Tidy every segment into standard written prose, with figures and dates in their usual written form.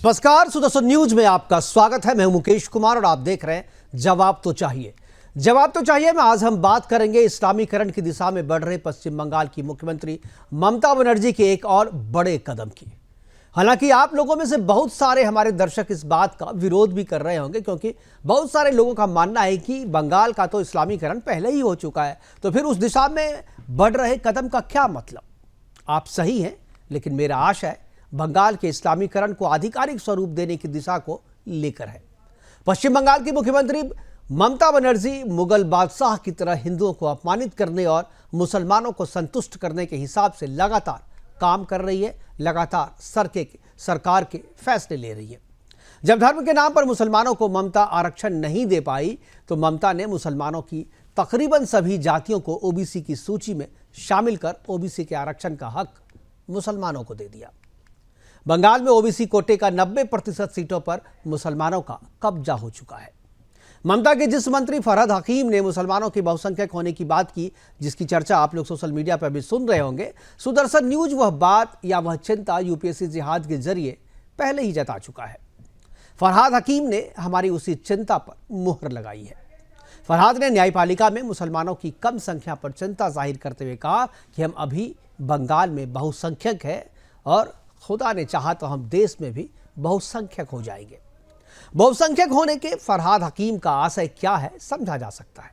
नमस्कार, सुदर्शन न्यूज में आपका स्वागत है। मैं हूं मुकेश कुमार और आप देख रहे हैं जवाब तो चाहिए। जवाब तो चाहिए में आज हम बात करेंगे इस्लामीकरण की दिशा में बढ़ रहे पश्चिम बंगाल की मुख्यमंत्री ममता बनर्जी के एक और बड़े कदम की। हालांकि आप लोगों में से बहुत सारे हमारे दर्शक इस बात का विरोध भी कर रहे होंगे, क्योंकि बहुत सारे लोगों का मानना है कि बंगाल का तो इस्लामीकरण पहले ही हो चुका है, तो फिर उस दिशा में बढ़ रहे कदम का क्या मतलब। आप सही हैं, लेकिन मेरा आशा है बंगाल के इस्लामीकरण को आधिकारिक स्वरूप देने की दिशा को लेकर है। पश्चिम बंगाल की मुख्यमंत्री ममता बनर्जी मुगल बादशाह की तरह हिंदुओं को अपमानित करने और मुसलमानों को संतुष्ट करने के हिसाब से लगातार काम कर रही है, लगातार सरकार के फैसले ले रही है। जब धर्म के नाम पर मुसलमानों को ममता आरक्षण नहीं दे पाई, तो ममता ने मुसलमानों की तकरीबन सभी जातियों को ओबीसी की सूची में शामिल कर ओबीसी के आरक्षण का हक मुसलमानों को दे दिया। बंगाल में ओबीसी कोटे का 90% सीटों पर मुसलमानों का कब्जा हो चुका है। ममता के जिस मंत्री फरहद हकीम ने मुसलमानों के बहुसंख्यक होने की बात की, जिसकी चर्चा आप लोग सोशल मीडिया पर भी सुन रहे होंगे, सुदर्शन न्यूज वह बात या वह चिंता यूपीएससी जिहाद के जरिए पहले ही जता चुका है। फरहद हकीम ने हमारी उसी चिंता पर मुहर लगाई है। फरहद ने न्यायपालिका में मुसलमानों की कम संख्या पर चिंता जाहिर करते हुए कहा कि हम अभी बंगाल में बहुसंख्यक है और खुदा ने चाहा तो हम देश में भी बहुसंख्यक हो जाएंगे। बहुसंख्यक होने के फरहद हकीम का आशय क्या है समझा जा सकता है।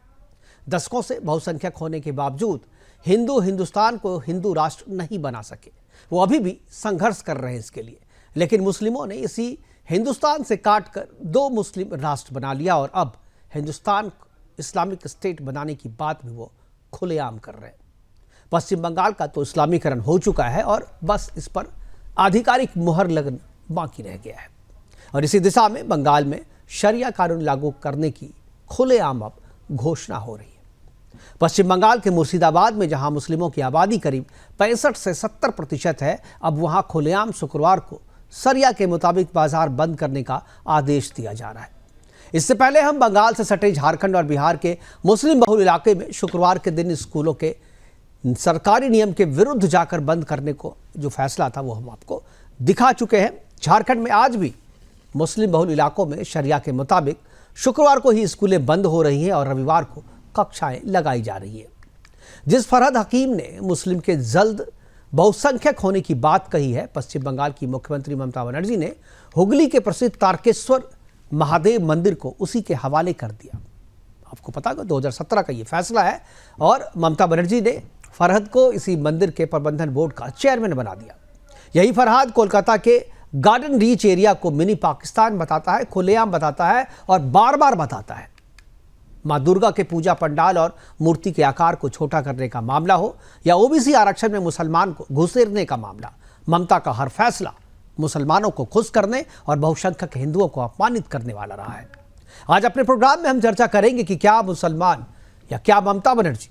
दशकों से बहुसंख्यक होने के बावजूद हिंदुस्तान को हिंदू राष्ट्र नहीं बना सके। वो अभी भी संघर्ष कर रहे हैं इसके लिए, लेकिन मुस्लिमों ने इसी हिंदुस्तान से काटकर 2 मुस्लिम राष्ट्र बना लिया और अब हिंदुस्तान इस्लामिक स्टेट बनाने की बात भी वो खुलेआम कर रहे हैं। पश्चिम बंगाल का तो इस्लामीकरण हो चुका है और बस इस पर आधिकारिक मुहर लगना बाकी रह गया है और इसी दिशा में बंगाल में शरिया कानून लागू करने की खुलेआम अब घोषणा हो रही है। पश्चिम बंगाल के मुर्शिदाबाद में जहां मुस्लिमों की आबादी करीब 65 से 70% है, अब वहां खुलेआम शुक्रवार को शरिया के मुताबिक बाजार बंद करने का आदेश दिया जा रहा है। इससे पहले हम बंगाल से सटे झारखंड और बिहार के मुस्लिम बहुल इलाके में शुक्रवार के दिन स्कूलों के सरकारी नियम के विरुद्ध जाकर बंद करने को जो फैसला था वो हम आपको दिखा चुके हैं। झारखंड में आज भी मुस्लिम बहुल इलाकों में शरिया के मुताबिक शुक्रवार को ही स्कूलें बंद हो रही हैं और रविवार को कक्षाएं लगाई जा रही हैं। जिस फरहद हकीम ने मुस्लिम के जल्द बहुसंख्यक होने की बात कही है, पश्चिम बंगाल की मुख्यमंत्री ममता बनर्जी ने हुगली के प्रसिद्ध तारकेश्वर महादेव मंदिर को उसी के हवाले कर दिया। आपको पता है 2017 का ये फैसला है और ममता बनर्जी ने फरहद को इसी मंदिर के प्रबंधन बोर्ड का चेयरमैन बना दिया। यही फरहद कोलकाता के गार्डन रीच एरिया को मिनी पाकिस्तान बताता है, खुलेआम बताता है और बार बार बताता है। मां दुर्गा के पूजा पंडाल और मूर्ति के आकार को छोटा करने का मामला हो या ओबीसी आरक्षण में मुसलमान को घुसेरने का मामला, ममता का हर फैसला मुसलमानों को खुश करने और बहुसंख्यक हिंदुओं को अपमानित करने वाला रहा है। आज अपने प्रोग्राम में हम चर्चा करेंगे कि क्या मुसलमान या क्या ममता बनर्जी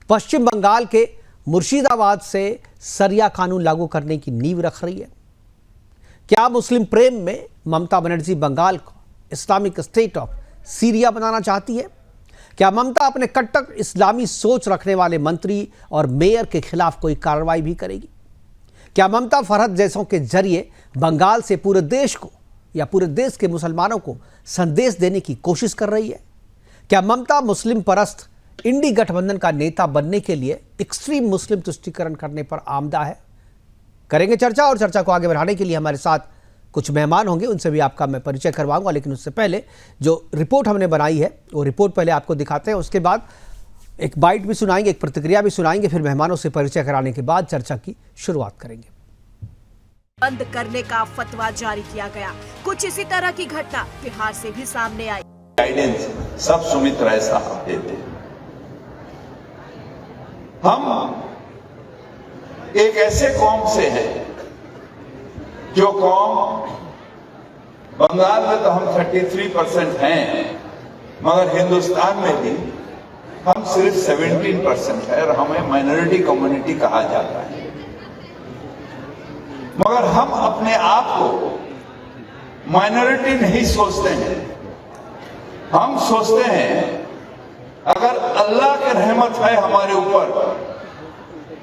पश्चिम बंगाल के मुर्शिदाबाद से शरिया कानून लागू करने की नींव रख रही है। क्या मुस्लिम प्रेम में ममता बनर्जी बंगाल को इस्लामिक स्टेट ऑफ सीरिया बनाना चाहती है? क्या ममता अपने कट्टर इस्लामी सोच रखने वाले मंत्री और मेयर के खिलाफ कोई कार्रवाई भी करेगी? क्या ममता फरहद जैसों के जरिए बंगाल से पूरे देश को या पूरे देश के मुसलमानों को संदेश देने की कोशिश कर रही है? क्या ममता मुस्लिम परस्त इंडी गठबंधन का नेता बनने के लिए एक्सट्रीम मुस्लिम तुष्टीकरण करने पर आमदा है? करेंगे चर्चा और चर्चा को आगे बढ़ाने के लिए हमारे साथ कुछ मेहमान होंगे, उनसे भी आपका मैं परिचय करवाऊंगा। लेकिन उससे पहले जो रिपोर्ट हमने बनाई है वो रिपोर्ट पहले आपको दिखाते हैं, उसके बाद एक बाइट भी सुनाएंगे, एक प्रतिक्रिया भी सुनाएंगे, फिर मेहमानों से परिचय कराने के बाद चर्चा की शुरुआत करेंगे। बंद करने का फतवा जारी किया गया। कुछ इसी तरह की घटना बिहार से भी सामने आई। गाइडेंस सब सुमित राय साहब देते हैं। हम एक ऐसे कौम से हैं जो कौम बंगाल में तो हम 33% हैं, मगर हिंदुस्तान में भी हम सिर्फ 17% है और हमें माइनॉरिटी कम्युनिटी कहा जाता है। मगर हम अपने आप को माइनॉरिटी नहीं सोचते हैं। हम सोचते हैं अगर अल्लाह की रहमत है हमारे ऊपर,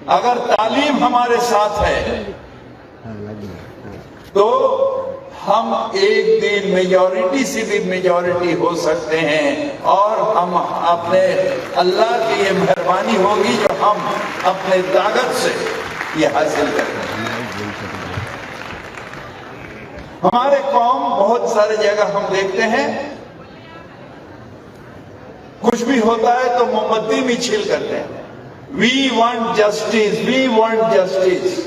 अगर तालीम हमारे साथ है, तो हम एक दिन मेजॉरिटी से भी मेजॉरिटी हो सकते हैं और हम अपने अल्लाह की ये मेहरबानी होगी जो हम अपने ताकत से ये हासिल करते हैं। हमारे कौम बहुत सारे जगह हम देखते हैं कुछ भी होता है तो मोमबत्ती मिছিল करते हैं, we want justice, we want justice.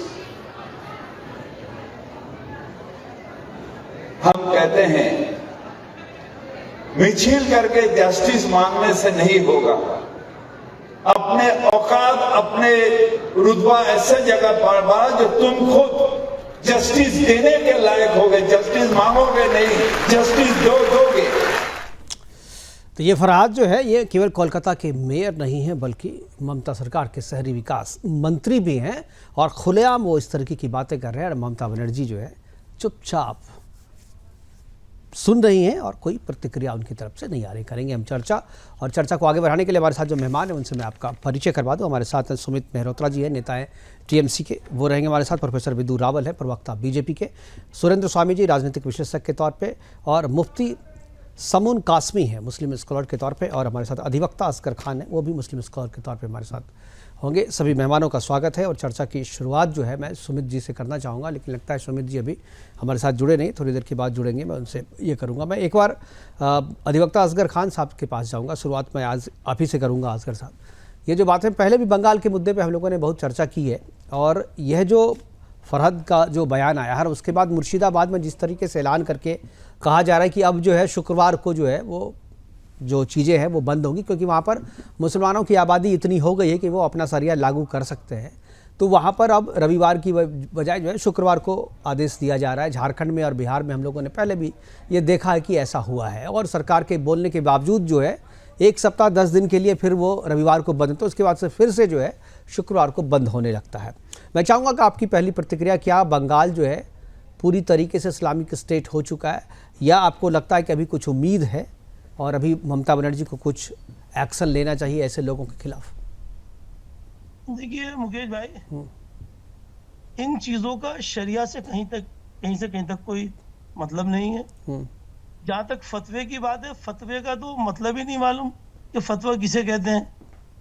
हम कहते हैं मिছিল करके जस्टिस मांगने से नहीं होगा। अपने औकात, अपने रुतबा ऐसे जगह पर बढ़ा जो तुम खुद जस्टिस देने के लायक होगे। जस्टिस मांगोगे नहीं, जस्टिस दोगे। तो ये फरहाद जो है ये केवल कोलकाता के मेयर नहीं हैं बल्कि ममता सरकार के शहरी विकास मंत्री भी हैं और खुलेआम वो इस तरीके की बातें कर रहे हैं और ममता बनर्जी जो है चुपचाप सुन रही हैं और कोई प्रतिक्रिया उनकी तरफ से नहीं आ रही। करेंगे हम चर्चा और चर्चा को आगे बढ़ाने के लिए हमारे साथ जो मेहमान हैं उनसे मैं आपका परिचय करवा दूं। हमारे साथ सुमित मेहरोत्रा जी हैं, नेता हैं टीएमसी के, वो रहेंगे हमारे साथ। प्रोफेसर विदु रावल है, प्रवक्ता बीजेपी के। सुरेंद्र स्वामी जी राजनीतिक विशेषज्ञ के तौर पर, और मुफ्ती समून कासमी है मुस्लिम स्कॉलर के तौर पे, और हमारे साथ अधिवक्ता असगर खान है, वो भी मुस्लिम स्कॉलर के तौर पे हमारे साथ होंगे। सभी मेहमानों का स्वागत है और चर्चा की शुरुआत जो है मैं सुमित जी से करना चाहूँगा, लेकिन लगता है सुमित जी अभी हमारे साथ जुड़े नहीं, थोड़ी देर के बाद जुड़ेंगे, मैं उनसे ये करूँगा। मैं एक बार अधिवक्ता असगर खान साहब के पास जाऊँगा, शुरुआत मैं आज आप ही से करूँगा। असगर साहब, ये जो बात है पहले भी बंगाल के मुद्दे पर हम लोगों ने बहुत चर्चा की है और यह जो फरहद का जो बयान आया है, उसके बाद मुर्शिदाबाद में जिस तरीके से ऐलान करके कहा जा रहा है कि अब जो है शुक्रवार को जो है वो जो चीज़ें हैं वो बंद होंगी, क्योंकि वहाँ पर मुसलमानों की आबादी इतनी हो गई है कि वो अपना शरिया लागू कर सकते हैं। तो वहाँ पर अब रविवार की बजाय जो है शुक्रवार को आदेश दिया जा रहा है। झारखंड में और बिहार में हम लोगों ने पहले भी ये देखा है कि ऐसा हुआ है और सरकार के बोलने के बावजूद जो है 1 सप्ताह 10 दिन के लिए फिर वो रविवार को बंद, तो उसके बाद से फिर से जो है शुक्रवार को बंद होने लगता है। मैं चाहूँगा कि आपकी पहली प्रतिक्रिया, क्या बंगाल जो है पूरी तरीके से इस्लामिक स्टेट हो चुका है या आपको लगता है कि अभी कुछ उम्मीद है और अभी ममता बनर्जी को कुछ एक्शन लेना चाहिए ऐसे लोगों के खिलाफ? देखिए मुकेश भाई, इन चीजों का शरिया से कहीं से कहीं तक कोई मतलब नहीं है। जहां तक फतवे की बात है, फतवे का तो मतलब ही नहीं मालूम कि फतवा किसे कहते हैं।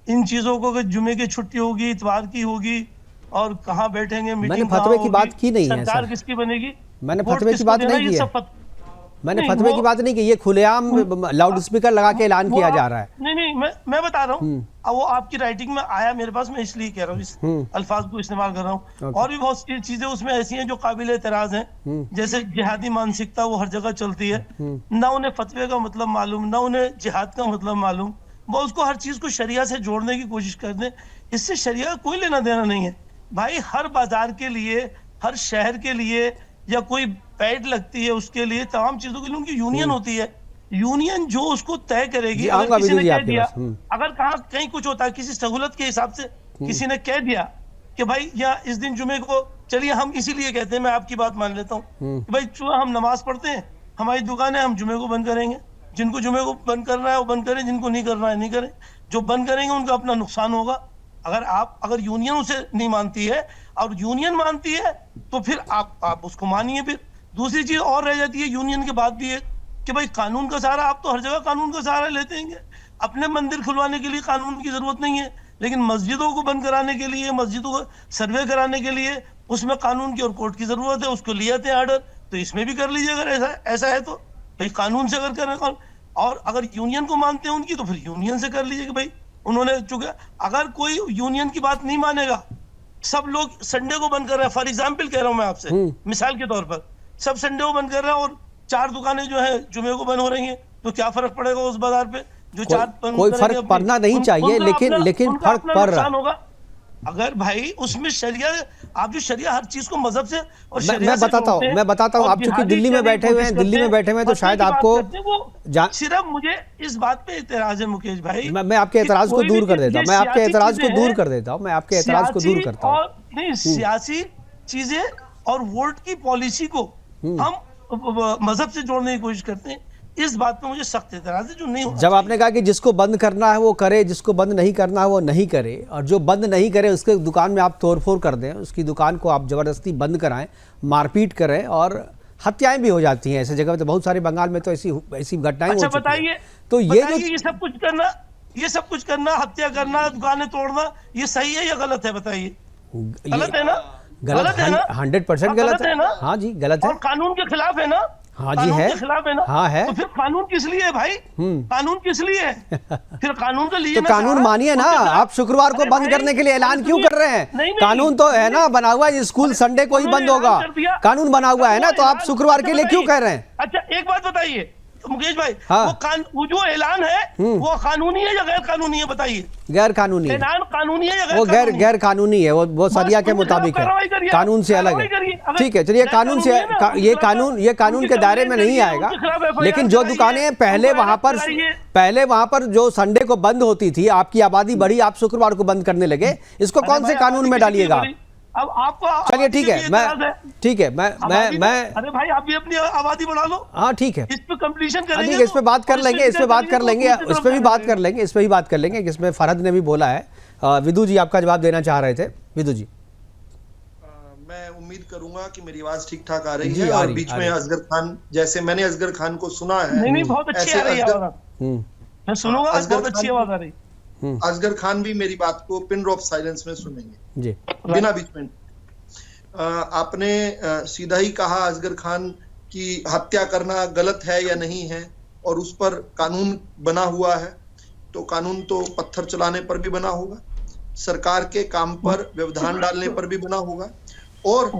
इन चीजों को अगर जुमे की छुट्टी होगी, इतवार की होगी और कहाँ बैठेंगे, मीटिंग फतवे की बात की नहीं है, सरकार किसकी बनेगी, मैंने फतवे की बात नहीं की है। मैंने फतवे की बात नहीं की, ये खुलेआम लाउड स्पीकर लगा के ऐलान किया जा रहा है। नहीं, मैं बता रहा हूँ, अब वो आपकी राइटिंग में आया मेरे पास, मैं इसलिए कह रहा हूँ, इस अल्फाज को इस्तेमाल कर रहा हूँ। और भी बहुत सी चीजें उसमें ऐसी हैं जो काबिल एतराज हैं, जैसे जिहादी मानसिकता वो हर जगह चलती है। ना उन्हें फतवे का मतलब मालूम, ना उन्हें जिहाद का मतलब मालूम, वो उसको हर चीज को शरिया से जोड़ने की कोशिश करते हैं। इससे शरिया का कोई लेना देना नहीं है भाई। हर बाजार के लिए, हर शहर के लिए या कोई पैड लगती है उसके लिए, तमाम चीजों के लिए उनकी यूनियन होती है। यूनियन जो उसको तय करेगी, अगर किसी ने कह दिया, अगर कहीं कुछ होता है किसी सहूलत के हिसाब से, किसी ने कह दिया कि भाई या इस दिन जुमे को, चलिए हम इसीलिए कहते हैं, मैं आपकी बात मान लेता हूँ, भाई हम नमाज पढ़ते हैं, हमारी दुकानें हम जुमे को बंद करेंगे। जिनको जुमे को बंद करना है वो बंद करें, जिनको नहीं करना है नहीं करें। जो बंद करेंगे उनका अपना नुकसान होगा। अगर यूनियन उसे नहीं मानती है और यूनियन मानती है तो फिर आप उसको मानिए। फिर दूसरी चीज और रह जाती है यूनियन के बाद भी है कि भाई कानून का सहारा, आप तो हर जगह कानून का सहारा लेते हैं। अपने मंदिर खुलवाने के लिए कानून की जरूरत नहीं है, लेकिन मस्जिदों को बंद कराने के लिए, मस्जिदों को सर्वे कराने के लिए उसमें कानून की और कोर्ट की जरूरत है। उसको ले आते हैं आर्डर, तो इसमें भी कर लीजिए अगर ऐसा है तो। भाई कानून से अगर करें, और अगर यूनियन को मानते हैं उनकी, तो फिर यूनियन से कर लीजिए कि भाई उन्होंने चूंकि अगर कोई यूनियन की बात नहीं मानेगा, सब लोग संडे को बंद कर रहे हैं, फॉर एग्जाम्पल कह रहा हूं मैं आपसे, मिसाल के तौर पर सब संडे को बंद कर रहे हैं और 4 दुकानें जो है जुमे को बंद हो रही हैं, तो क्या फर्क पड़ेगा उस बाजार पे? जो 4 कोई फर्क पड़ना नहीं चाहिए, लेकिन फर्क पड़ रहा है। अगर भाई उसमें शरिया, आप जो शरिया हर चीज को मजहब से और मैं बताता हूँ आप चूंकि दिल्ली में बैठे हुए हैं, तो शायद आपको सिर्फ मुझे इस बात पे एतराज है मुकेश भाई। मैं आपके एतराज को दूर कर देता हूँ, मैं आपके एतराज को दूर करता हूँ। नहीं, सियासी चीजें और वोट की पॉलिसी को हम मजहब से जोड़ने की कोशिश करते हैं। इस बात पे मुझे सख्त एतराज है, जो नहीं होना। जब आपने कहा कि जिसको बंद करना है वो करे, जिसको बंद नहीं करना है वो नहीं करे, और जो बंद नहीं करे उसके दुकान में आप तोड़फोड़ कर दें, उसकी दुकान को आप जबरदस्ती बंद कराएं, मारपीट करें और हत्याएं भी हो जाती हैं ऐसे जगह पे, तो बहुत सारे बंगाल में तो ऐसी ऐसी घटनाएं अच्छा हो चुकी बताइए, हैं। तो ये जो ये सब कुछ करना, हत्या करना, दुकानें तोड़ना, ये सही है या गलत है? बताइए। गलत है ना? गलत है ना? 100% गलत है। ना? हाँ जी गलत है। और कानून के खिलाफ है ना? हाँ जी कानून है। के खिलाफ है ना? हाँ है। तो फिर कानून किस लिए है भाई? कानून किस लिए है? फिर कानून के लिए तो ना कानून साहब, मानिए ना, उसके खिलाफ- आप शुक्रवार को अरे बंद भाई, करने के लिए ऐलान क्यों सुनिए, कर रहे हैं? नहीं, कानून तो है ना बना हुआ, स्कूल संडे को ही उन्होंने बंद होगा, ऐलान कर दिया। कानून बना हुआ है ना, तो आप ऐलान- शुक्रवार के लिए क्यों बताइए। कह रहे हैं? अच्छा एक बात बताइए तो मुकेश भाई, हाँ। वो जो ऐलान है वो कानूनी है या गैर कानूनी है? बताइए। गैर कानूनी है। ऐलान कानूनी है या वो गैर गैर कानूनी है, वो सरिया के मुताबिक है, कानून से अलग है। ठीक है, चलिए कानून से ये कानून के दायरे में नहीं आएगा। लेकिन जो दुकानें पहले वहां पर जो संडे को बंद होती थी, आपकी आबादी बढ़ी, आप शुक्रवार को बंद करने लगे, इसको कौन से कानून में डालिएगा आप? अब आपको चलिए ठीक है, मैं अरे भाई आप भी अपनी आबादी बढ़ा लो। हाँ ठीक है, इस पे कंप्लीशन ठीक करेंगे है, इस पे बात कर लेंगे, इस पे बात कर लेंगे, तो इस पे भी बात कर लेंगे, इस पे भी बात कर लेंगे, इसमें फरहद ने भी बोला है। विदु जी आपका जवाब देना चाह रहे थे, विदु जी। मैं उम्मीद करूंगा कि मेरी आवाज ठीक ठाक आ रही जी, है आ और रही, बीच आ में रही। असगर खान, जैसे मैंने असगर खान को सुना है, नहीं बहुत अच्छी ऐसे आ रही है आवाज। मैं सुनूंगा, असगर बहुत अच्छी खान आवाज आ रही। असगर खान भी मेरी बात को पिन ड्रॉप साइलेंस में सुनेंगे, जी बिना बीच में। आपने सीधा ही कहा असगर खान की हत्या करना गलत है या नहीं है, और उस पर कानून बना हुआ है। तो कानून तो पत्थर चलाने पर भी बना होगा, सरकार के काम पर व्यवधान डालने पर भी बना होगा, और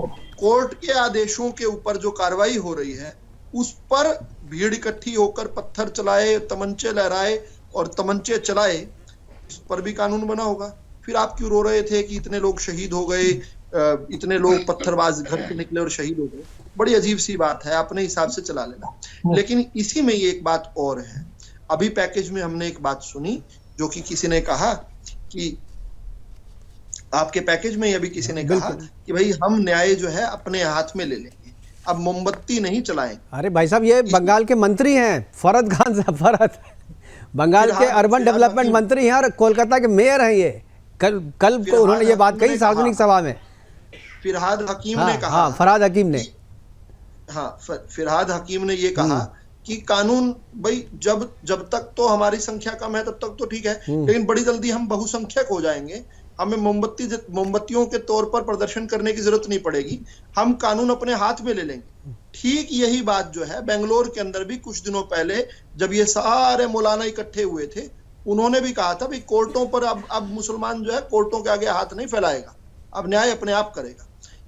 कोर्ट के आदेशों के ऊपर जो कार्रवाई हो रही है उस पर भीड़ इकट्ठी होकर पत्थर चलाए, तमंचे लहराए और तमंचे चलाए, इस पर भी कानून बना होगा। फिर आप क्यों रो रहे थे कि इतने लोग शहीद हो गए, इतने लोग पत्थरबाज घर से निकले और शहीद हो गए? बड़ी अजीब सी बात है, अपने हिसाब से चला लेना। लेकिन इसी में ये एक बात और है, अभी पैकेज में हमने एक बात सुनी जो कि किसी ने कहा कि आपके पैकेज में, अभी किसी ने कहा कि भाई हम न्याय जो है अपने हाथ में ले लेंगे, अब मोमबत्ती नहीं चलाएं। अरे भाई साहब, ये बंगाल के मंत्री हैं फरहद खान साहब, फरहद बंगाल के अर्बन डेवलपमेंट मंत्री हैं और कोलकाता के मेयर हैं। ये कल को उन्होंने ये बात कही सार्वजनिक सभा में। फिरहाद हकीम ने कहा, हाँ फरहाद हकीम ने, हाँ फिरहाद हकीम ने ये कहा कि कानून भाई जब तक तो हमारी संख्या कम है तब तक तो ठीक है, लेकिन बड़ी जल्दी हम बहुसंख्यक हो जाएंगे, हमें मोमबत्तियों के तौर पर प्रदर्शन करने की जरूरत नहीं पड़ेगी, हम कानून अपने हाथ में ले लेंगे। ठीक यही बात जो है बेंगलोर के अंदर भी कुछ दिनों पहले जब ये सारे मौलाना इकट्ठे हुए थे, उन्होंने भी कहा था भाई कोर्टों पर अब मुसलमान जो है कोर्टों के आगे हाथ नहीं फैलाएगा, अब न्याय अपने आप करेगा।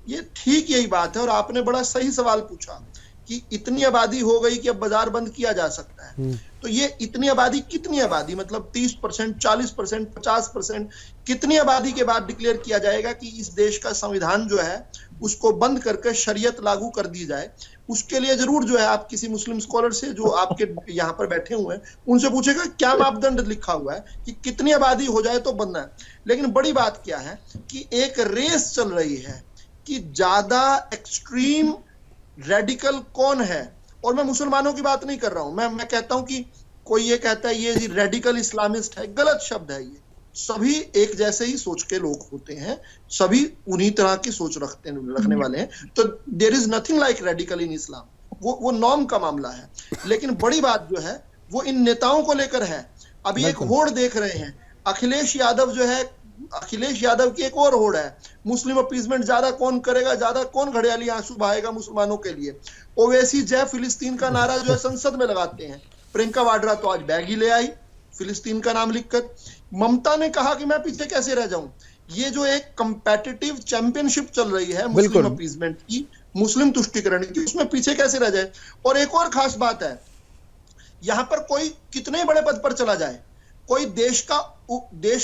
ये ठीक यही बात है। और आपने बड़ा सही सवाल पूछा कि इतनी आबादी हो गई कि अब बाजार बंद किया जा सकता है, तो ये इतनी आबादी, कितनी आबादी, मतलब 30%, 40%, 50%, कितनी आबादी के बाद डिक्लेयर किया जाएगा कि इस देश का संविधान जो है उसको बंद करके शरीयत लागू कर दी जाए? उसके लिए जरूर जो है आप किसी मुस्लिम स्कॉलर से जो आपके यहाँ पर बैठे हुए हैं उनसे पूछेगा क्या मापदंड लिखा हुआ है कि कितनी आबादी हो जाए तो बनना है। लेकिन बड़ी बात क्या है कि एक रेस चल रही है कि ज्यादा एक्सट्रीम रेडिकल कौन है। और मैं मुसलमानों की बात नहीं कर रहा हूं, मैं कहता हूं कि कोई ये कहता है ये जी रेडिकल इस्लामिस्ट है, गलत शब्द है। ये सभी एक जैसे ही सोच के लोग होते हैं, सभी उन्हीं तरह की सोच रखने वाले हैं, तो there is nothing like radical in Islam, वो नॉर्म का मामला है। लेकिन बड़ी बात जो है वो इन नेताओं को लेकर है। अभी एक होड़ देख रहे हैं, अखिलेश यादव जो है, अखिलेश यादव की एक और होड़ है, मुस्लिम अपीजमेंट ज्यादा कौन करेगा, ज्यादा कौन घड़ियाली आंसू बहाएगा मुसलमानों के लिए। ओवैसी जय फिलिस्तीन का नारा जो है संसद में लगाते हैं, प्रियंका वाड्रा तो आज बैग ही ले आई फिलिस्तीन का नाम लिखकर। ममता ने कहा कि मैं पीछे कैसे रह जाऊं। ये जो एक कंपेटिटिव चैंपियनशिप चल रही है मुस्लिम अपीजमेंट की, मुस्लिम तुष्टिकरण की, उसमें पीछे कैसे रह जाए। और एक और खास बात है, यहां पर कोई कितने बड़े पद पर चला जाए, कोई देश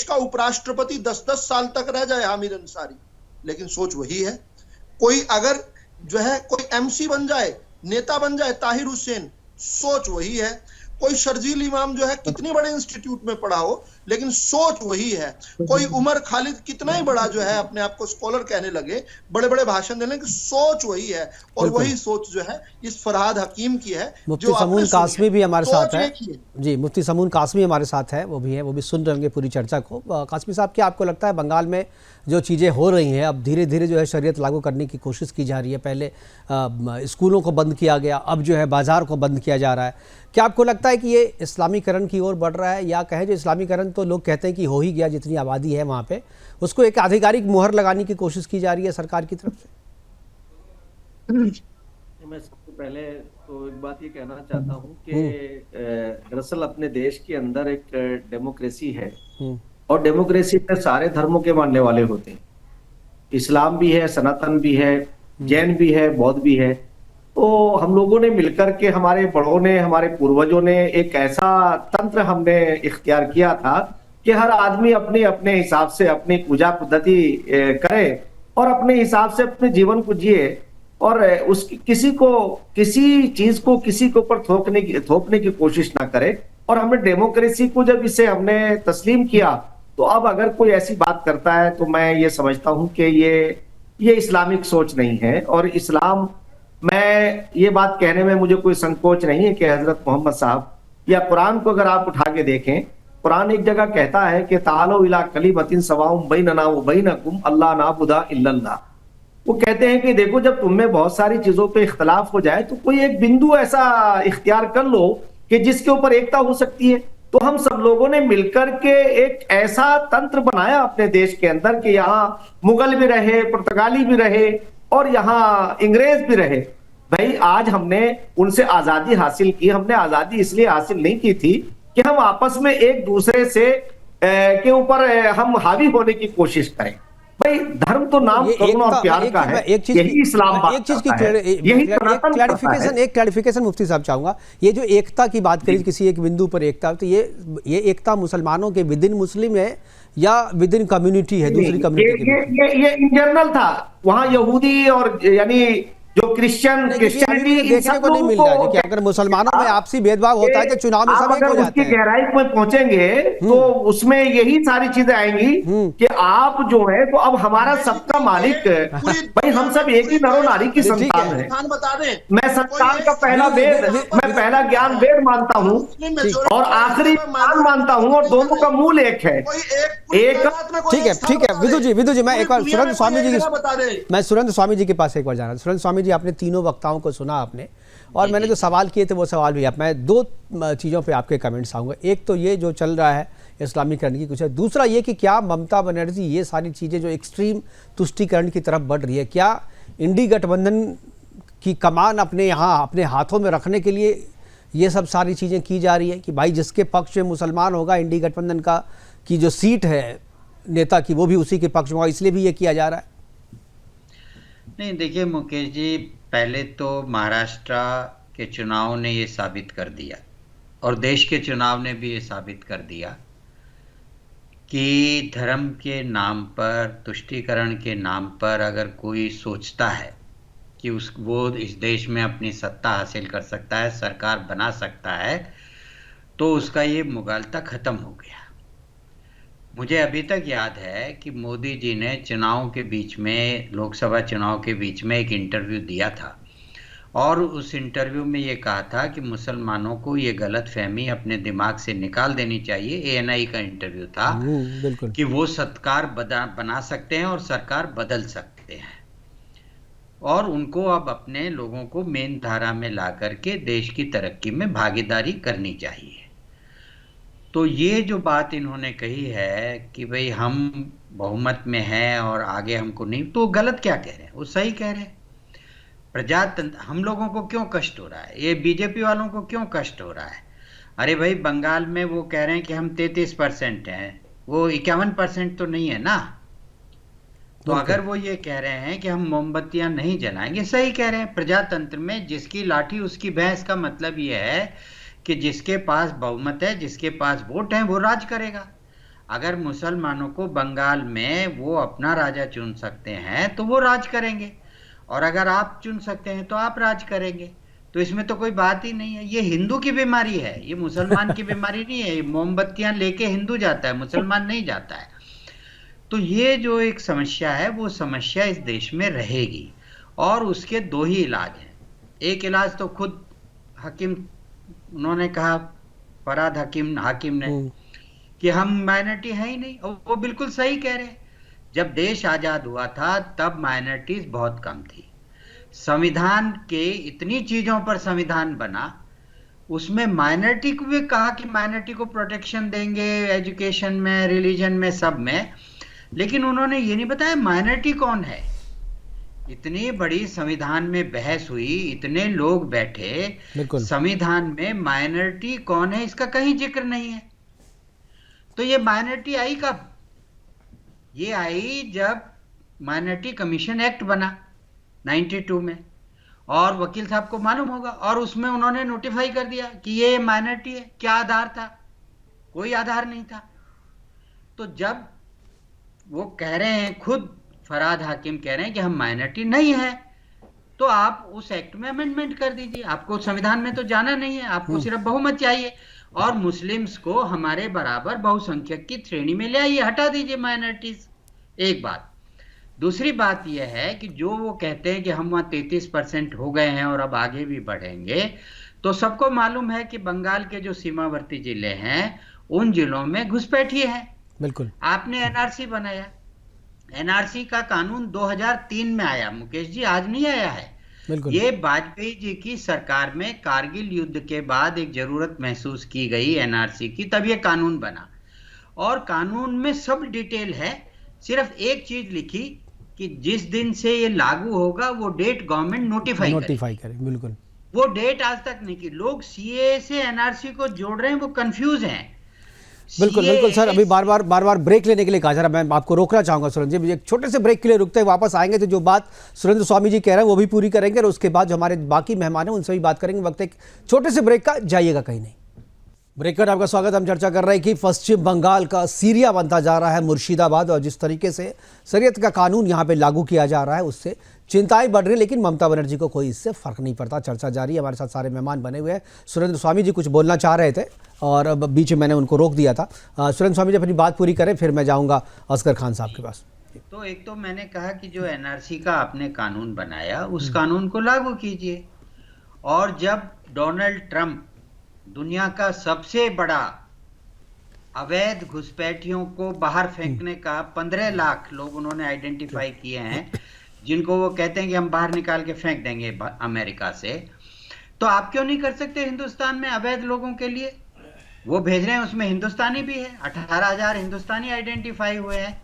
का उपराष्ट्रपति 10-10 साल तक रह जाए हामिद अंसारी, लेकिन सोच वही है। कोई अगर जो है कोई एमसी बन जाए, नेता बन जाए, ताहिर हुसैन, सोच वही है। कोई शर्जील इमाम जो है कितने बड़े इंस्टीट्यूट में पढ़ा हो, लेकिन सोच वही है। कोई उमर खालिद कितना ही बड़ा जो है अपने आप को स्कॉलर कहने लगे, बड़े बड़े भाषण देने की, सोच वही है। और वही सोच जो है इस फरहाद हकीम की है। मुफ्ती समून कासमी भी हमारे साथ है जी, मुफ्ती समून कासमी हमारे साथ है, वो भी सुन रहे होंगे पूरी चर्चा को। कासमी साहब, क्या आपको लगता है बंगाल में जो चीज़ें हो रही हैं, अब धीरे धीरे जो है शरीयत लागू करने की कोशिश की जा रही है, पहले स्कूलों को बंद किया गया, अब जो है बाजार को बंद किया जा रहा है, क्या आपको लगता है कि ये इस्लामीकरण की ओर बढ़ रहा है, या कहें जो इस्लामीकरण तो लोग कहते हैं कि हो ही गया, जितनी आबादी है वहाँ पे उसको एक आधिकारिक मुहर लगाने की कोशिश की जा रही है सरकार की तरफ से? मैं सबसे पहले तो एक बात ये कहना चाहता हूँ कि दरअसल अपने देश के अंदर एक डेमोक्रेसी है, और डेमोक्रेसी में सारे धर्मों के मानने वाले होते हैं। इस्लाम भी है, सनातन भी है, जैन भी है, बौद्ध भी है। तो हम लोगों ने मिलकर के, हमारे बड़ों ने, हमारे पूर्वजों ने एक ऐसा तंत्र हमने इख्तियार किया था कि हर आदमी अपने अपने हिसाब से अपनी पूजा पद्धति करे और अपने हिसाब से अपने जीवन को जिए, और उसकी किसी चीज को किसी के ऊपर थोपने की कोशिश ना करे। और हमने डेमोक्रेसी को जब इसे हमने तस्लीम किया, तो अब अगर कोई ऐसी बात करता है तो मैं ये समझता हूं कि ये इस्लामिक सोच नहीं है। और इस्लाम, मैं ये बात कहने में मुझे कोई संकोच नहीं है कि हजरत मोहम्मद साहब या कुरान को अगर आप उठा के देखें, कुरान एक जगह कहता है कि तालो इला कलिमतिन सवाउम बैनना व बैनकुम अल्ला नाबुदा इल्लल्लाह। वो कहते हैं कि देखो, जब तुम में बहुत सारी चीजों पे इख्तलाफ हो जाए तो कोई एक बिंदु ऐसा इख्तियार कर लो कि जिसके ऊपर एकता हो सकती है। तो हम सब लोगों ने मिलकर के एक ऐसा तंत्र बनाया अपने देश के अंदर कि यहाँ मुगल भी रहे, पुर्तगाली भी रहे और यहाँ अंग्रेज भी रहे। भाई, आज हमने उनसे आजादी हासिल की। हमने आजादी इसलिए हासिल नहीं की थी कि हम आपस में एक दूसरे से के ऊपर हम हावी होने की कोशिश करें। भाई, धर्म तो नाम करुणा और प्यार का है, यही इस्लाम बात करता है, यही सनातन करता है। एक क्लैरिफिकेशन मुफ्ती साहब चाहूंगा, ये जो एकता की बात करी किसी एक बिंदु पर एकता, तो ये एकता मुसलमानों के विद इन मुस्लिम है या विद इन कम्युनिटी है, दूसरी कम्युनिटी के? ये इन जनरल था। वहाँ यहूदी और यानी जो क्रिश्चियनिटी देखने को नहीं मिल रहा है कि अगर मुसलमानों में आपसी भेदभाव होता है तो चुनाव में सब एक हो जाते हैं। गहराई में पहुंचेंगे तो उसमें यही सारी चीजें आएंगी कि आप जो है तो अब हमारा सबका मालिक, भाई हम सब एक ही नरो नारी की संतान है। मैं संतान का पहला वेद, मैं पहला ज्ञान वेद मानता हूँ और आखिरी ज्ञान मानता हूँ, और दोनों का मूल एक है। ठीक है विदु जी, मैं एक बार सुरेंद्र स्वामी जी के पास एक बार जाना। सुरेंद्र स्वामी जी, आपने तीनों वक्ताओं को सुना आपने, और मैंने जो सवाल किए थे वो सवाल भी मैं दो चीज़ों पे आपके कमेंट्स आऊँगा। एक तो ये जो चल रहा है इस्लामीकरण की कुछ है, दूसरा ये कि क्या ममता बनर्जी ये सारी चीज़ें जो एक्सट्रीम तुष्टीकरण की तरफ बढ़ रही है, क्या इंडी गठबंधन की कमान अपने यहाँ अपने हाथों में रखने के लिए ये सब सारी चीज़ें की जा रही है कि भाई जिसके पक्ष में मुसलमान होगा, इंडी गठबंधन का की जो सीट है नेता की वो भी उसी के पक्ष में होगा, इसलिए भी ये किया जा रहा है? नहीं, देखिए मुकेश जी, पहले तो महाराष्ट्र के चुनाव ने ये साबित कर दिया और देश के चुनाव ने भी ये साबित कर दिया कि धर्म के नाम पर, तुष्टीकरण के नाम पर अगर कोई सोचता है कि वो इस देश में अपनी सत्ता हासिल कर सकता है, सरकार बना सकता है, तो उसका ये मुगालता खत्म हो गया। मुझे अभी तक याद है कि मोदी जी ने चुनाव के बीच में, लोकसभा चुनाव के बीच में एक इंटरव्यू दिया था और उस इंटरव्यू में ये कहा था कि मुसलमानों को ये गलतफहमी अपने दिमाग से निकाल देनी चाहिए। ANI का इंटरव्यू था कि वो सरकार बना सकते हैं और सरकार बदल सकते हैं और उनको अब अपने लोगों को मेन धारा में ला करके देश की तरक्की में भागीदारी करनी चाहिए। तो ये जो बात इन्होंने कही है कि भाई हम बहुमत में हैं और आगे हमको नहीं, तो गलत क्या कह रहे हैं? वो सही कह रहे हैं। प्रजातंत्र, हम लोगों को क्यों कष्ट हो रहा है? ये बीजेपी वालों को क्यों कष्ट हो रहा है? अरे भाई, बंगाल में वो कह रहे हैं कि हम 33% हैं, वो 51% तो नहीं है ना। तो अगर वो ये कह रहे हैं कि हम मोमबत्तियां नहीं जलाएंगे, सही कह रहे हैं। प्रजातंत्र में जिसकी लाठी उसकी भैंस का मतलब ये है कि जिसके पास बहुमत है, जिसके पास वोट है, वो राज करेगा। अगर मुसलमानों को बंगाल में वो अपना राजा चुन सकते हैं तो वो राज करेंगे, और अगर आप चुन सकते हैं तो आप राज करेंगे। तो इसमें तो कोई बात ही नहीं है। ये हिंदू की बीमारी है, ये मुसलमान की बीमारी नहीं है। ये मोमबत्तियां लेके हिंदू जाता है, मुसलमान नहीं जाता है। तो ये जो एक समस्या है वो समस्या इस देश में रहेगी और उसके दो ही इलाज हैं। एक इलाज तो खुद हकीम उन्होंने कहा, फरहाद हाकिम ने, कि हम माइनॉरिटी है ही नहीं, और वो बिल्कुल सही कह रहे हैं। जब देश आजाद हुआ था तब माइनॉरिटीज बहुत कम थी। संविधान के इतनी चीजों पर संविधान बना, उसमें माइनॉरिटी को भी कहा कि माइनॉरिटी को प्रोटेक्शन देंगे एजुकेशन में, रिलीजन में, सब में, लेकिन उन्होंने ये नहीं बताया माइनॉरिटी कौन है। इतनी बड़ी संविधान में बहस हुई, इतने लोग बैठे, संविधान में माइनॉरिटी कौन है इसका कहीं जिक्र नहीं है। तो ये माइनॉरिटी आई कब? ये आई जब माइनॉरिटी कमीशन एक्ट बना 92 में, और वकील साहब को मालूम होगा, और उसमें उन्होंने नोटिफाई कर दिया कि ये माइनॉरिटी है। क्या आधार था? कोई आधार नहीं था। तो जब वो कह रहे हैं, खुद फरहाद हाकिम कह रहे हैं कि हम माइनॉरिटी नहीं है, तो आप उस एक्ट में अमेंडमेंट कर दीजिए। आपको संविधान में तो जाना नहीं है, आपको सिर्फ बहुमत चाहिए, और मुस्लिम्स को हमारे बराबर बहुसंख्यक की श्रेणी में ले आइए, हटा दीजिए माइनॉरिटीज। एक बात। दूसरी बात यह है कि जो वो कहते हैं कि हम वहाँ 33% हो गए हैं और अब आगे भी बढ़ेंगे, तो सबको मालूम है कि बंगाल के जो सीमावर्ती जिले हैं उन जिलों में घुसपैठिए हैं। बिल्कुल। आपने एनआरसी बनाया, एनआरसी का कानून 2003 में आया मुकेश जी, आज नहीं आया है। ये वाजपेयी जी की सरकार में कारगिल युद्ध के बाद एक जरूरत महसूस की गई एनआरसी की, तब ये कानून बना, और कानून में सब डिटेल है। सिर्फ एक चीज लिखी कि जिस दिन से ये लागू होगा वो डेट गवर्नमेंट नोटिफाई करे। बिल्कुल। वो डेट आज तक नहीं की। लोग सीए से एनआरसी को जोड़ रहे हैं, वो कंफ्यूज हैं। बिल्कुल सर, अभी बार बार ब्रेक लेने के लिए कहा जा रहा है। मैं आपको रोकना चाहूंगा सुरेंद्र जी, एक छोटे से ब्रेक के लिए रुकते हैं, वापस आएंगे तो जो बात सुरेंद्र स्वामी जी कह रहे हैं वो भी पूरी करेंगे, और उसके बाद जो हमारे बाकी मेहमान हैं उनसे भी बात करेंगे। वक्त एक छोटे से ब्रेक का, जाइएगा कहीं नहीं। ब्रेक पर आपका स्वागत। हम चर्चा कर रहे हैं कि पश्चिम बंगाल का सीरिया बनता जा रहा है मुर्शिदाबाद, और जिस तरीके से शरीयत का कानून यहाँ पे लागू किया जा रहा है उससे चिंताएं बढ़ रही हैं, लेकिन ममता बनर्जी को कोई इससे फर्क नहीं पड़ता। चर्चा जारी है, हमारे साथ सारे मेहमान बने हुए हैं। सुरेंद्र स्वामी जी कुछ बोलना चाह रहे थे और बीच में मैंने उनको रोक दिया था। सुरेंद्र स्वामी जी अपनी बात पूरी करें, फिर मैं जाऊँगा असगर खान साहब के पास। तो एक तो मैंने कहा कि जो एनआरसी का आपने कानून बनाया उस कानून को लागू कीजिए, और जब डोनाल्ड ट्रंप दुनिया का सबसे बड़ा अवैध घुसपैठियों को बाहर फेंकने का 15 लाख लोग उन्होंने आइडेंटिफाई किए हैं, जिनको वो कहते हैं कि हम बाहर निकाल के फेंक देंगे अमेरिका से, तो आप क्यों नहीं कर सकते हिंदुस्तान में अवैध लोगों के लिए? वो भेज रहे हैं, उसमें हिंदुस्तानी भी है, 18,000 हिंदुस्तानी आइडेंटिफाई हुए हैं।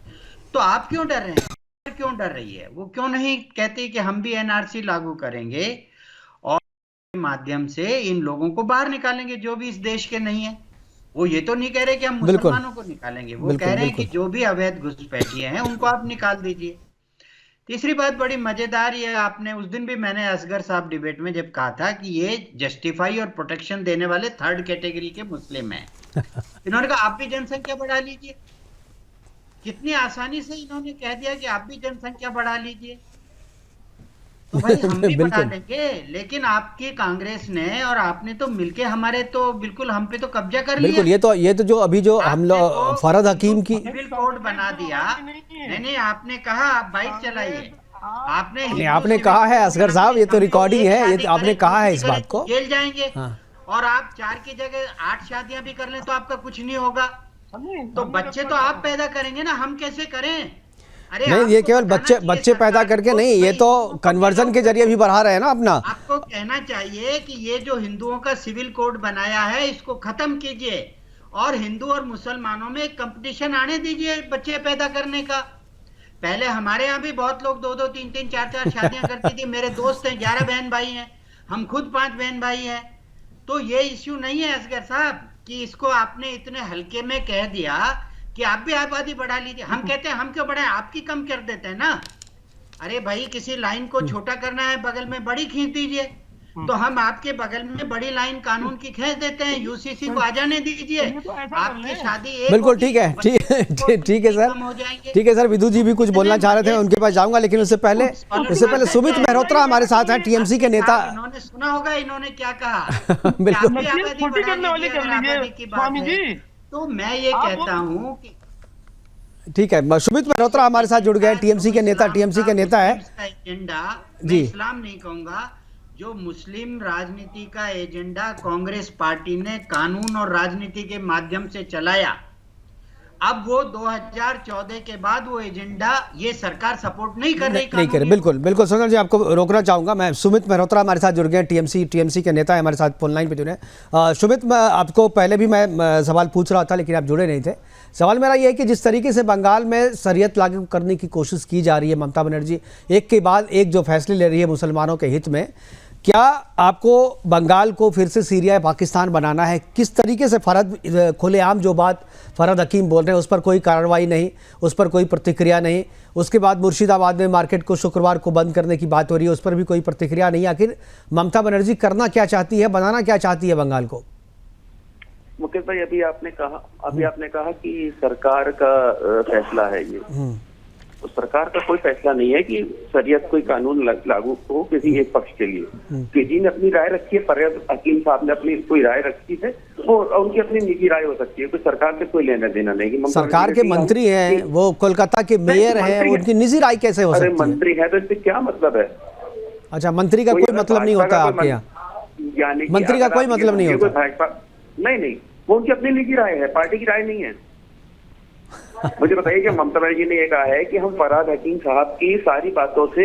तो आप क्यों डर रहे हैं? क्यों डर रही है? वो क्यों नहीं कहते कि हम भी एनआरसी लागू करेंगे और माध्यम से इन लोगों को बाहर निकालेंगे जो भी इस देश के नहीं है? वो ये तो नहीं कह रहे कि हम मुसलमानों को निकालेंगे, वो कह रहे हैं कि जो भी अवैध घुसपैठिए हैं उनको आप निकाल दीजिए। तीसरी बात बड़ी मजेदार, ये आपने उस दिन भी मैंने असगर साहब डिबेट में जब कहा था कि ये जस्टिफाई और प्रोटेक्शन देने वाले थर्ड कैटेगरी के मुस्लिम हैं। इन्होंने कहा आप भी जनसंख्या बढ़ा लीजिए। कितनी आसानी से इन्होंने कह दिया कि आप भी जनसंख्या बढ़ा लीजिए। तो भाई हम भी बढ़ा लेंगे, लेकिन आपकी कांग्रेस ने और आपने तो मिलके हमारे तो बिल्कुल हम पे तो कब्जा कर लिया। बिल्कुल, ये तो जो अभी जो हम लोग फरहाद हकीम की सिविल कोड बना दिया। नहीं, आपने कहा आप बाइक चलाइए, आपने कहा है असगर साहब, ये तो रिकॉर्डिंग है, ये आपने कहा है इस बात को। जेल जाएंगे और आप 4 की जगह 8 शादियां भी कर लें तो आपका कुछ नहीं होगा। तो बच्चे तो आप पैदा करेंगे ना, हम कैसे करें? अरे नहीं, ये केवल बच्चे पैदा करके नहीं, ये तो कन्वर्जन के जरिए भी बढ़ा रहे हैं ना अपना। आपको कहना चाहिए कि ये जो हिंदुओं का सिविल कोड बनाया है इसको खत्म कीजिए और हिंदू और मुसलमानों में एक कंपटीशन आने दीजिए बच्चे पैदा करने का। पहले हमारे यहाँ भी बहुत लोग 2-2, 3-3, 4-4 शादियां करती थी। मेरे दोस्त हैं 11 बहन भाई हैं, हम खुद 5 बहन भाई हैं। तो ये इश्यू नहीं है असगर साहब कि इसको आपने इतने हल्के में कह दिया कि आप भी आबादी बढ़ा लीजिए। हम कहते हैं हम क्यों बढ़ाएं, आपकी कम कर देते हैं ना। अरे भाई किसी लाइन को छोटा करना है, बगल में बड़ी खींच दीजिए। तो हम आपके बगल में बड़ी लाइन कानून की खींच देते हैं, यूसीसी को आ जाने दीजिए, तो ऐसा कर आपकी लें। शादी एक बिल्कुल होगी, ठीक है, ठीक है सर, कम हो जाएंगे। ठीक है सर। विदु जी भी कुछ बोलना चाह रहे थे, उनके पास जाऊंगा, लेकिन उससे पहले सुमित मेहरोत्रा हमारे साथ हैं, टीएमसी के नेता। इन्होंने सुना होगा इन्होंने क्या कहा। बिल्कुल। कि आप आबादी छोटी बढ़ा करने वाली दीजिए, कर अगर लीजिए आबादी की बात स्वामी है। जी। तो मैं ये कहता हूँ कि ठीक है, सुमित मेहरोत्रा हमारे साथ जुड़ गए, टीएमसी के नेता है एजेंडा जी। मैं इस्लाम नहीं कहूंगा, जो मुस्लिम राजनीति का एजेंडा कांग्रेस पार्टी ने कानून और राजनीति के माध्यम से चलाया, अब वो 2014 के बाद वो एजेंडा ये सरकार सपोर्ट नहीं कर रही। नहीं करे, बिल्कुल बिल्कुल। सोनल जी आपको रोकना चाहूंगा मैं। सुमित मेहरोत्रा हमारे साथ जुड़ गए, टीएमसी के नेता है, हमारे साथ फोन लाइन पे जुड़े हैं। सुमित, आपको पहले भी मैं सवाल पूछ रहा था, लेकिन आप जुड़े नहीं थे। सवाल मेरा ये है कि जिस तरीके से बंगाल में शरीयत लागू करने की कोशिश की जा रही है, ममता बनर्जी एक के बाद एक जो फैसले ले रही है मुसलमानों के हित में, क्या आपको बंगाल को फिर से सीरिया पाकिस्तान बनाना है? किस तरीके से खुलेआम जो बात फरहद हकीम बोल रहे हैं, उस पर कोई कार्रवाई नहीं, उस पर कोई प्रतिक्रिया नहीं। उसके बाद मुर्शिदाबाद में मार्केट को शुक्रवार को बंद करने की बात हो रही है, उस पर भी कोई प्रतिक्रिया नहीं। आखिर ममता बनर्जी करना क्या चाहती है, बनाना क्या चाहती है बंगाल को? मुकेश भाई, अभी आपने कहा कि सरकार का फैसला है ये। तो सरकार का कोई फैसला नहीं है कि शरीयत कोई कानून लागू हो किसी एक पक्ष के लिए। किसी ने अपनी राय रखी है, फरहद हकीम साहब ने अपनी कोई राय रखी है, और उनकी अपनी निजी राय हो सकती है, कोई सरकार से कोई लेना देना नहीं। सरकार के मंत्री हैं, वो कोलकाता के मेयर हैं, उनकी निजी राय कैसे हो सकती है? मंत्री है तो इससे क्या मतलब है? अच्छा, मंत्री का कोई मतलब नहीं होता आपके यहाँ? यानी मंत्री का कोई मतलब नहीं होता? भाजपा नहीं, वो उनकी अपनी निजी राय है, पार्टी की राय नहीं है। मुझे बताइए कि ममता बनर्जी ने ये कहा है कि हम फरहद हकीम साहब की सारी बातों से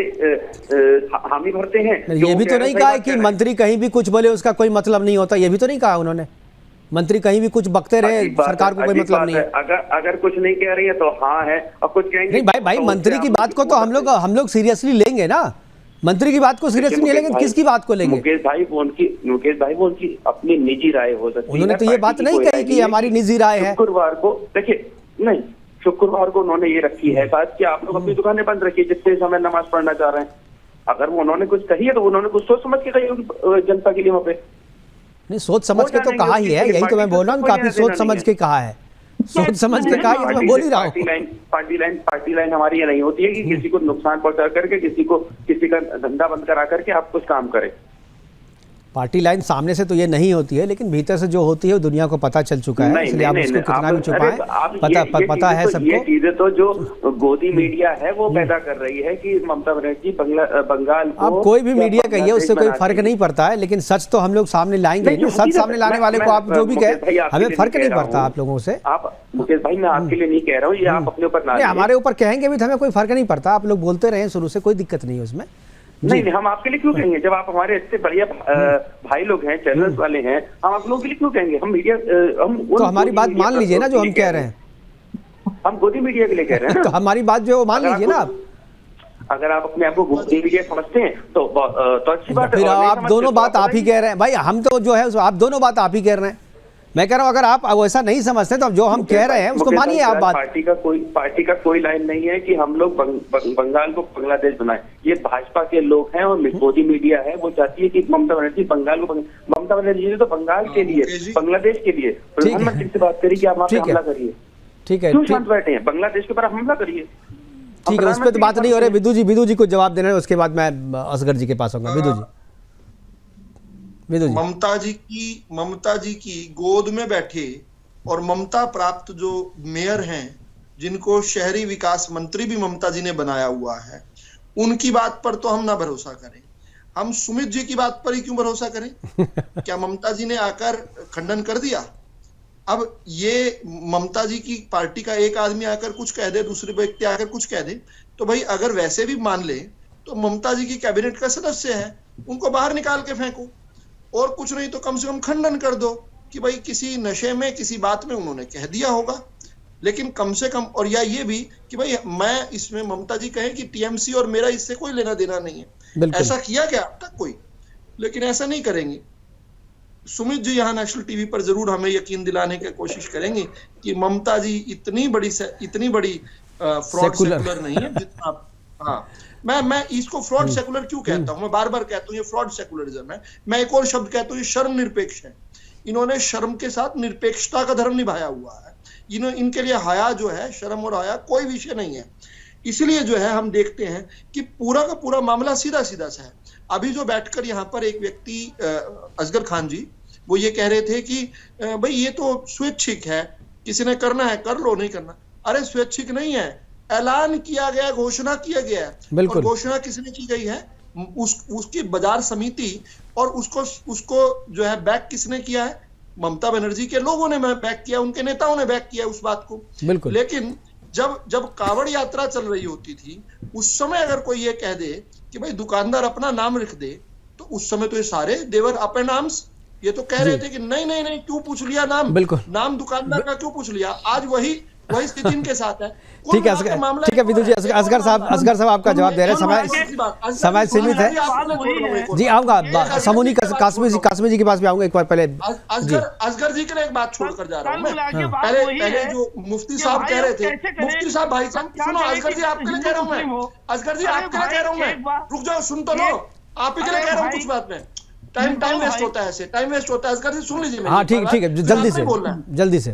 हामी भरते हैं। ये भी तो नहीं कहा है कि मंत्री कहीं भी कुछ बोले उसका कोई मतलब नहीं होता, ये भी तो नहीं कहा उन्होंने। मंत्री कहीं भी कुछ बकते रहे, सरकार को कोई मतलब नहीं है। अगर कुछ नहीं कह रही है तो हाँ है, और कुछ कहेंगे नहीं भाई, मंत्री की बात को तो हम लोग सीरियसली लेंगे ना। मंत्री की बात को सीरियसली नहीं लेंगे, किसकी बात को लेंगे? मुकेश भाई वो उनकी अपनी निजी राय हो सकती है। उन्होंने तो ये बात नहीं कही कि हमारी निजी राय है। शुक्रवार को देखिए, नहीं, शुक्रवार को उन्होंने ये रखी है बात कि आप लोग अपनी दुकानें बंद रखिए जितने समय नमाज पढ़ना चाह रहे हैं। अगर वो उन्होंने कुछ कही है तो उन्होंने कुछ सोच समझ के कही होगी जनता के लिए वहाँ पे। नहीं, सोच समझ के तो कहा ही है, यही तो मैं बोल रहा हूँ, काफी सोच समझ के कहा है। सोच समझ के कहा, मैं बोल ही रहा हूँ। पार्टी लाइन हमारी ये नहीं होती है कि किसी को नुकसान पहुंचा करके किसी का धंधा बंद करा करके आप कुछ काम करें। पार्टी लाइन सामने से तो ये नहीं होती है, लेकिन भीतर से जो होती है वो दुनिया को पता चल चुका है, इसलिए आप उसको कितना भी छुपाएं, पता है सबको। ये चीजें तो जो गोदी मीडिया है वो पैदा कर रही है कि ममता बनर्जी बंगाल को, आप कोई भी मीडिया कहिए, उससे कोई फर्क नहीं पड़ता है, लेकिन सच तो हम लोग सामने लाएंगे। सच सामने लाने वाले को आप जो भी कहे, हमें फर्क नहीं पड़ता आप लोगों से। आप मुकेश भाई, मैं आपके लिए नहीं कह रहा हूँ, ये आप अपने ऊपर ना, हमारे ऊपर कहेंगे भी तो हमें कोई फर्क नहीं पड़ता। आप लोग बोलते रहे शुरू से, कोई दिक्कत नहीं है उसमें। नहीं, हम आपके लिए क्यों कहेंगे? जब आप हमारे इतने बढ़िया भाई लोग हैं, चैनल्स वाले हैं, हम आप लोगों के लिए क्यों कहेंगे? हम मीडिया, हम तो हमारी बात मान लीजिए ना, जो हम कह रहे हैं। हम गोदी मीडिया के लिए कह रहे हैं ना। तो हमारी बात जो मान लीजिए ना आप। अगर आप अपने आप को गोदी मीडिया समझते हैं तो अच्छी बात है। फिर आप दोनों बात आप ही कह रहे हैं भाई, हम तो जो है आप दोनों बात आप ही कह रहे हैं। मैं कह रहा हूं, अगर आप वैसा नहीं समझते तो जो हम कह रहे हैं उसको मानिए आप बात। पार्टी का कोई लाइन नहीं है कि हम लोग बंगाल को बांग्लादेश बनाए। ये भाजपा के लोग हैं और मोदी मीडिया है, वो चाहती है कि ममता बनर्जी बंगाल को, ममता बनर्जी ने तो बंगाल के लिए, बांग्लादेश के लिए प्रधानमंत्री से बात करी कि आप वहाँ पे हमला करिए। ठीक है, क्यों शांत बैठे हैं? बांग्लादेश के ऊपर हमला करिए। ठीक है, उस पर तो बात नहीं हो रही। विदु जी को जवाब देना है, उसके बाद मैं असगर जी के पास आऊंगा। विदु जी, ममता जी की गोद में बैठे और ममता प्राप्त जो मेयर हैं, जिनको शहरी विकास मंत्री भी ममता जी ने बनाया हुआ है, उनकी बात पर तो हम ना भरोसा करें। हम सुमित जी की बात पर ही क्यों भरोसा करें? क्या ममता जी ने आकर खंडन कर दिया? अब ये ममता जी की पार्टी का एक आदमी आकर कुछ कह दे, दूसरे व्यक्ति आकर कुछ कह दे, तो भाई अगर वैसे भी मान ले तो ममता जी की कैबिनेट का सदस्य है, उनको बाहर निकाल के फेंको, और कुछ नहीं तो कम से कम खंडन कर दो कि भाई किसी नशे में, किसी बात में उन्होंने कह दिया होगा, लेकिन कम से कम, और या ये भी कि भाई मैं इसमें, ममता जी कहें कि टीएमसी और मेरा इससे कोई लेना देना नहीं है। ऐसा किया क्या अब तक कोई? लेकिन ऐसा नहीं करेंगे। सुमित जी यहाँ नेशनल टीवी पर जरूर हमें यकीन दिलाने की कोशिश करेंगे कि ममता जी इतनी बड़ी फ्रॉड सेकुलर नहीं है जितना। हाँ, मैं इसको फ्रॉड सेकुलर क्यों कहता हूं, मैं बार बार कहता हूं ये फ्रॉड सेकुलरिज्म है। मैं एक और शब्द कहता हूं, ये शर्म निरपेक्ष है। इन्होंने शर्म के साथ निरपेक्षता का धर्म निभाया हुआ है। इनके लिए हया जो है, शर्म और हया कोई विषय नहीं है। इसलिए जो है हम देखते हैं कि पूरा का पूरा मामला सीधा सीधा सा है। अभी जो बैठकर यहाँ पर एक व्यक्ति असगर खान जी, वो ये कह रहे थे कि भाई ये तो स्वैच्छिक है, किसी ने करना है कर लो, नहीं करना। अरे स्वैच्छिक नहीं है, ऐलान किया गया, घोषणा किया गया है। और घोषणा किसने की गई है? उसकी बाजार समिति, और उसको जो है बैक किसने किया है? ममता बनर्जी के लोगों ने बैक किया, उनके नेताओं ने बैक किया उस बात को। बिल्कुल। लेकिन जब कावड़ यात्रा चल रही होती थी, उस समय अगर कोई ये कह दे कि भाई दुकानदार अपना नाम लिख दे, तो उस समय तो ये सारे देवर अप एंड आर्म्स, ये तो कह रहे थे कि नहीं नहीं नहीं, क्यों पूछ लिया नाम? बिल्कुल, नाम दुकानदार का क्यों पूछ लिया? आज वही स्थिति इनके साथ है। ठीक है, ठीक है विदु जी। असगर साहब आपका जवाब दे रहे हैं, समय सीमित है जी। आऊंगा समूनी कासमी जी के पास भी आऊंगा एक बार। पहले असगर जी के लिए एक बात छोड़कर जा रहा हूँ मैं। पहले जो मुफ्ती साहब कह रहे थे, मुफ्ती साहब भाई साहब सुनो, असगर जी आपके लिए कह रहा हूँ मैं, असगर जी आपके लिए कह रहा हूँ मैं, रुक जाओ, सुन तो लो, आप ही के लिए कह रहा हूँ कुछ बात में। टाइम वेस्ट होता है, ऐसे टाइम वेस्ट होता है। असगर जी सुन लीजिए। हाँ ठीक है, जल्दी से।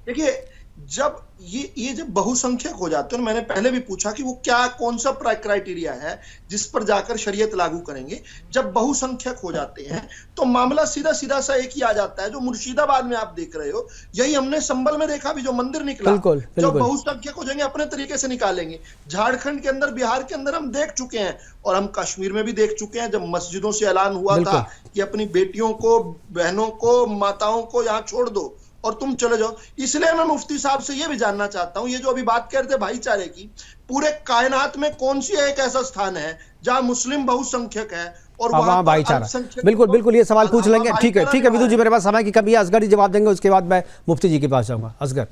देखिए, जब ये जब बहुसंख्यक हो जाते हैं, मैंने पहले भी पूछा कि वो कौन सा क्राइटेरिया है जिस पर जाकर शरीयत लागू करेंगे। जब बहुसंख्यक हो जाते हैं तो मामला सीधा सीधा सा एक ही आ जाता है, जो मुर्शिदाबाद में आप देख रहे हो, यही हमने संभल में देखा भी, जो मंदिर निकला। जब बहुसंख्यक हो जाएंगे अपने तरीके से निकालेंगे। झारखंड के अंदर, बिहार के अंदर हम देख चुके हैं, और हम कश्मीर में भी देख चुके हैं, जब मस्जिदों से ऐलान हुआ था कि अपनी बेटियों को, बहनों को, माताओं को यहाँ छोड़ दो और तुम चले जाओ। इसलिए मैं मुफ्ती साहब से ये भी जानना चाहता हूं, ये जो अभी बात कर रहे थे भाईचारे की, पूरे कायनात में कौन सी एक ऐसा स्थान है जहां मुस्लिम बहुसंख्यक है और वहां भाईचारा? बिल्कुल, ये सवाल पूछ लेंगे। ठीक है विदु जी, मेरे पास समय की कमी है, असगर जी जवाब देंगे, उसके बाद मैं मुफ्ती जी के पास जाऊंगा। असगर।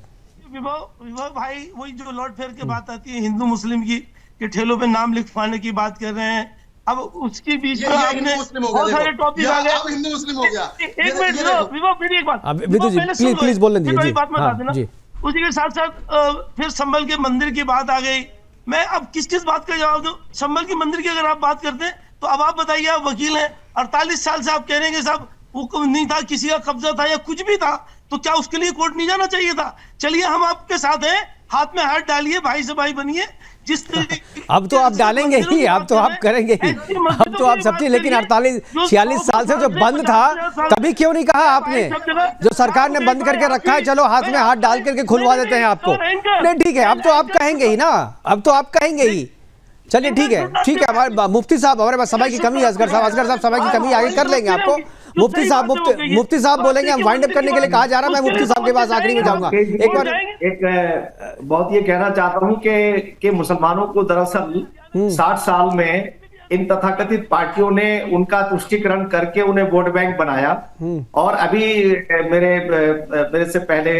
विभव भाई, वही जो लौट फेर के बात आती है हिंदू मुस्लिम की, कि ठेलों पे नाम लिखवाने की बात कर रहे हैं। अब उसके बीच में आपने बहुत सारे टॉपिक आ गए। हिंदू मुस्लिम हो गया। एक मिनट विभव, मेरी एक बात, विदु जी प्लीज बोलने दीजिए। बात बता देना। उसी के साथ साथ फिर संभल के मंदिर की बात आ गई। मैं अब किस बात का जवाब दूं? संभल के मंदिर की अगर आप बात करते हैं तो अब आप बताइए, आप वकील हैं, 48 साल से आप कह रहे हैं कि साहब वो नहीं था, किसी का कब्जा था या कुछ भी था, तो क्या उसके लिए कोर्ट नहीं जाना चाहिए था? चलिए हम आपके साथ हैं, हाथ में हाथ डालिए, भाई से भाई बनिए। अब तो आप डालेंगे ही, अब तो आप करेंगे ही, अब तो आप सब चीज। लेकिन 46 साल से जो बंद था, तभी क्यों नहीं कहा आपने? जो सरकार ने बंद करके रखा है, चलो हाथ में हाथ डाल करके खुलवा देते हैं आपको। नहीं ठीक है, अब तो आप कहेंगे ही ना, अब तो आप कहेंगे ही। चलिए ठीक है। हमारे मुफ्ती साहब, हमारे पास समय की कमी है। असगर साहब समय की कमी आगे कर लेंगे आपको। मुफ्ती साहब बोलेंगे, हम वाइंड अप करने के लिए कहा जा रहा है। मैं मुफ्ती साहब के पास आखिरी में जाऊंगा। एक बहुत ये कहना चाहता हूं कि मुसलमानों को दरअसल 60 साल में इन तथाकथित पार्टियों ने उनका तुष्टीकरण करके उन्हें वोट बैंक बनाया। और अभी मेरे से पहले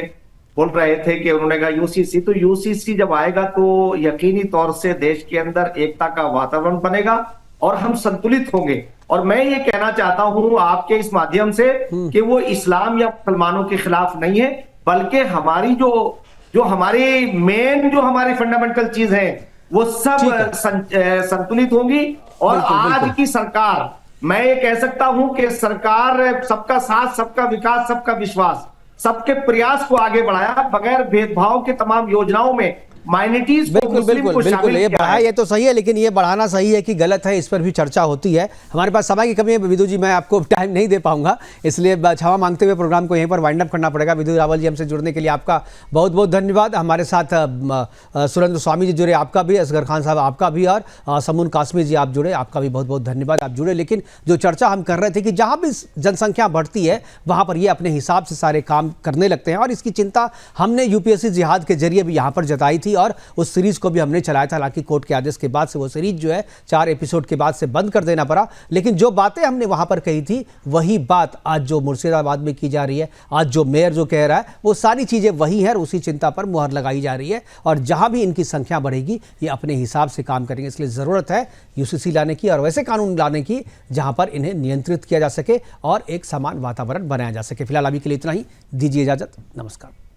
बोल रहे थे कि उन्होंने कहा यूसीसी, तो यूसीसी जब आएगा तो यकीनी तौर से देश के अंदर एकता का वातावरण बनेगा और हम संतुलित होंगे। और मैं ये कहना चाहता हूं आपके इस माध्यम से कि वो इस्लाम या मुसलमानों के खिलाफ नहीं है, बल्कि हमारी जो हमारी मेन, जो हमारी फंडामेंटल चीज है, वो सब संतुलित होंगी। और आज की सरकार, मैं ये कह सकता हूं कि सरकार सबका साथ, सबका विकास, सबका विश्वास, सबके प्रयास को आगे बढ़ाया, बगैर भेदभाव के तमाम योजनाओं में माइनॉरिटीज को, मुस्लिम को शामिल ये बढ़ाया, ये तो सही है, लेकिन ये बढ़ाना सही है कि गलत है, इस पर भी चर्चा होती है। हमारे पास समय की कमी है विदु जी, मैं आपको टाइम नहीं दे पाऊंगा, इसलिए क्षमा मांगते हुए प्रोग्राम को यहीं पर वाइंड अप करना पड़ेगा। विदु रावल जी, हमसे जुड़ने के लिए आपका बहुत बहुत धन्यवाद। हमारे साथ सुरेंद्र स्वामी जी जुड़े, आपका भी, असगर खान साहब आपका भी, और समून कासमी जी आप जुड़े, आपका भी बहुत बहुत धन्यवाद, आप जुड़े। लेकिन जो चर्चा हम कर रहे थे कि जहाँ भी जनसंख्या बढ़ती है वहाँ पर ये अपने हिसाब से सारे काम करने लगते हैं, और इसकी चिंता हमने यूपीएससी जिहाद के जरिए भी यहाँ पर जताई थी, और उस सीरीज को भी हमने चलाया था। हालांकि कोर्ट के आदेश के बाद से वो सीरीज जो है 4 एपिसोड के बाद से बंद कर देना पड़ा, लेकिन जो बातें हमने वहां पर कही थी वही बात आज जो मुर्शिदाबाद में की जा रही है, आज जो मेयर जो कह रहा है, वो सारी चीजें वही है, और उसी चिंता पर मुहर लगाई जा रही है। और जहां भी इनकी संख्या बढ़ेगी ये अपने हिसाब से काम करेंगे, इसलिए जरूरत है यूसीसी लाने की और वैसे कानून लाने की जहां पर इन्हें नियंत्रित किया जा सके और एक समान वातावरण बनाया जा सके। फिलहाल अभी के लिए इतना ही, दीजिए इजाजत, नमस्कार।